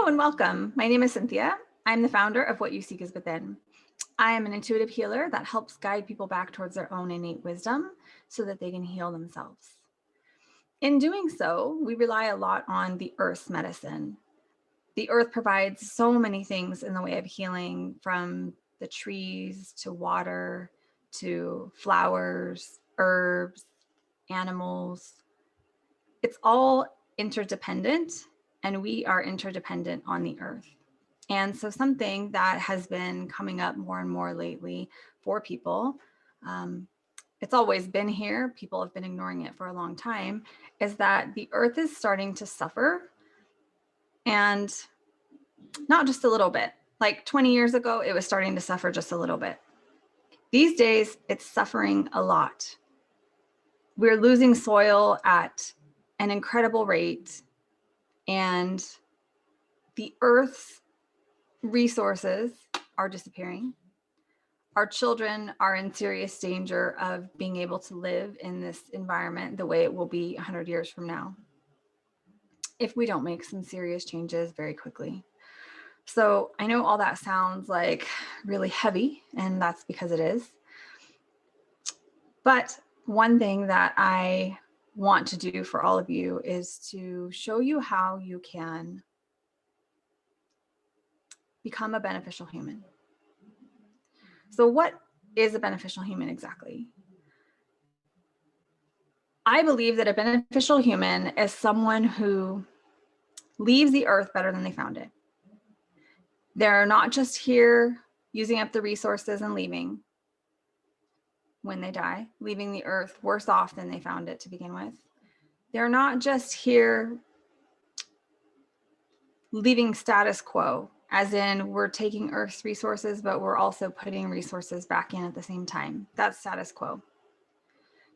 Hello and welcome. My name is Cynthia. I'm the founder of What You Seek Is Within. I am an intuitive healer that helps guide people back towards their own innate wisdom so that they can heal themselves. In doing so, we rely a lot on the earth's medicine. The earth provides so many things in the way of healing, from the trees to water to flowers, herbs, animals. It's all interdependent, and we are interdependent on the earth. And so something that has been coming up more and more lately for people, it's always been here, people have been ignoring it for a long time, is that the earth is starting to suffer. And not just a little bit. Like 20 years ago, it was starting to suffer just a little bit. These days, it's suffering a lot. We're losing soil at an incredible rate, and the earth's resources are disappearing. Our children are in serious danger of being able to live in this environment the way it will be 100 years from now, if we don't make some serious changes very quickly. So I know all that sounds like really heavy, and that's because it is. But one thing that I want to do for all of you is to show you how you can become a beneficial human. So what is a beneficial human exactly? I believe that a beneficial human is someone who leaves the earth better than they found it. They're not just here using up the resources and leaving when they die, leaving the earth worse off than they found it to begin with. They're not just here leaving status quo, as in we're taking earth's resources, but we're also putting resources back in at the same time. That's status quo.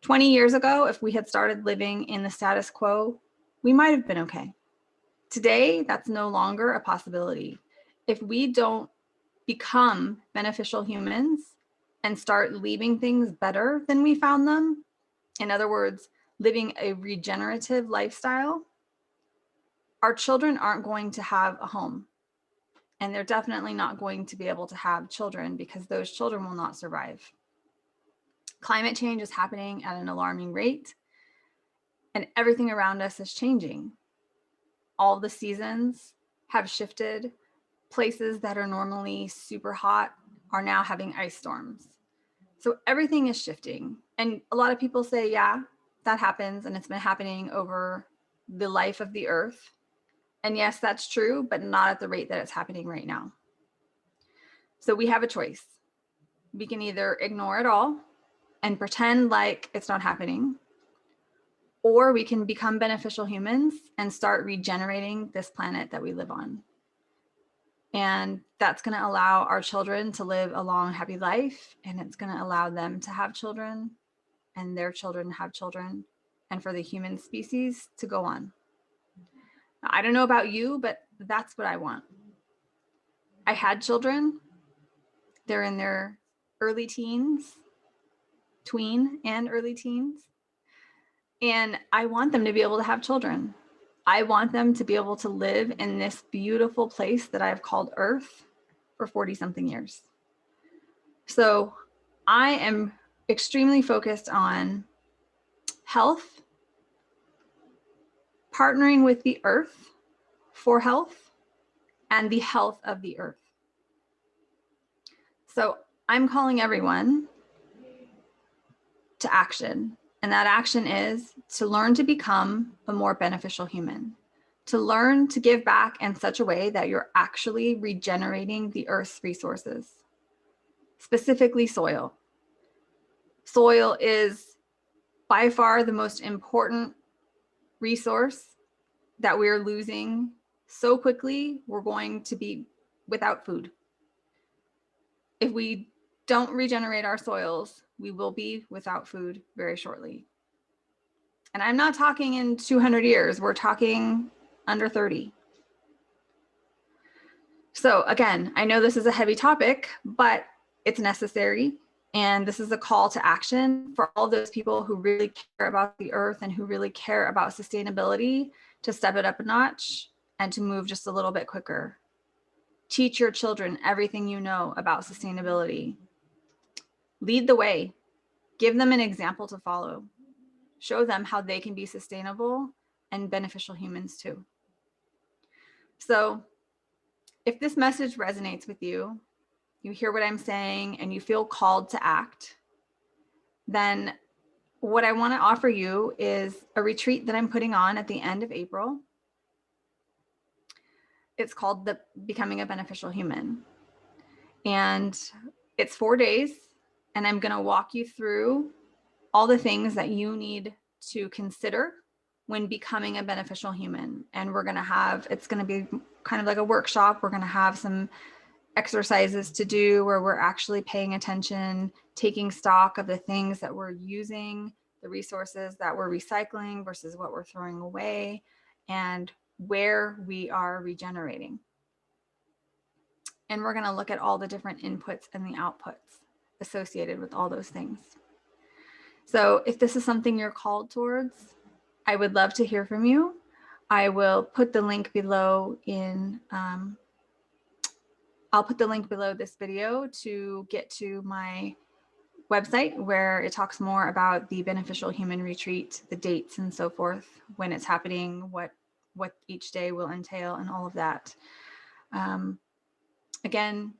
20 years ago, if we had started living in the status quo, we might have been okay. Today, that's no longer a possibility. If we don't become beneficial humans and start leaving things better than we found them, in other words, living a regenerative lifestyle, our children aren't going to have a home. And they're definitely not going to be able to have children, because those children will not survive. Climate change is happening at an alarming rate, and everything around us is changing. All the seasons have shifted. Places that are normally super hot are now having ice storms. So everything is shifting. And a lot of people say, yeah, that happens, and it's been happening over the life of the earth. And yes, that's true, but not at the rate that it's happening right now. So we have a choice. We can either ignore it all and pretend like it's not happening, or we can become beneficial humans and start regenerating this planet that we live on. And that's going to allow our children to live a long, happy life. And it's going to allow them to have children, and their children have children, and for the human species to go on. Now, I don't know about you, but that's what I want. I had children. They're in their early teens, tween and early teens. And I want them to be able to have children. I want them to be able to live in this beautiful place that I've called Earth for 40 something years. So I am extremely focused on health, partnering with the earth for health, and the health of the earth. So I'm calling everyone to action. And that action is to learn to become a more beneficial human, to learn to give back in such a way that you're actually regenerating the earth's resources, specifically soil. Soil is by far the most important resource that we're losing so quickly. We're going to be without food. If we don't regenerate our soils, we will be without food very shortly. And I'm not talking in 200 years, we're talking under 30. So again, I know this is a heavy topic, but it's necessary. And this is a call to action for all those people who really care about the earth and who really care about sustainability to step it up a notch and to move just a little bit quicker. Teach your children everything you know about sustainability. Lead the way. Give them an example to follow. Show them how they can be sustainable and beneficial humans too. So if this message resonates with you, you hear what I'm saying, and you feel called to act, then what I want to offer you is a retreat that I'm putting on at the end of April. It's called the Becoming a Beneficial Human. And it's 4 days, and I'm going to walk you through all the things that you need to consider when becoming a beneficial human. And we're going to have, it's going to be kind of like a workshop. We're going to have some exercises to do where we're actually paying attention, taking stock of the things that we're using, the resources that we're recycling versus what we're throwing away, and where we are regenerating. And we're going to look at all the different inputs and the outputs associated with all those things. So if this is something you're called towards, I would love to hear from you. I will put the link below in, I'll put the link below this video to get to my website where it talks more about the Beneficial Human Retreat, the dates and so forth, when it's happening, what each day will entail and all of that. Again,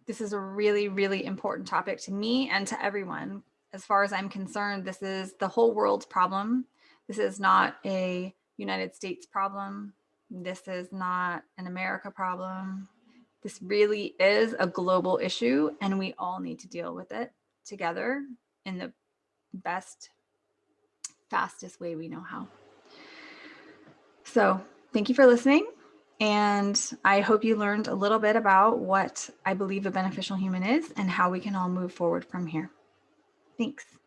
this is a really, really important topic to me and to everyone. As far as I'm concerned, this is the whole world's problem. This is not a United States problem. This is not an America problem. This really is a global issue, and we all need to deal with it together in the best, fastest way we know how. So thank you for listening. And I hope you learned a little bit about what I believe a beneficial human is and how we can all move forward from here. Thanks.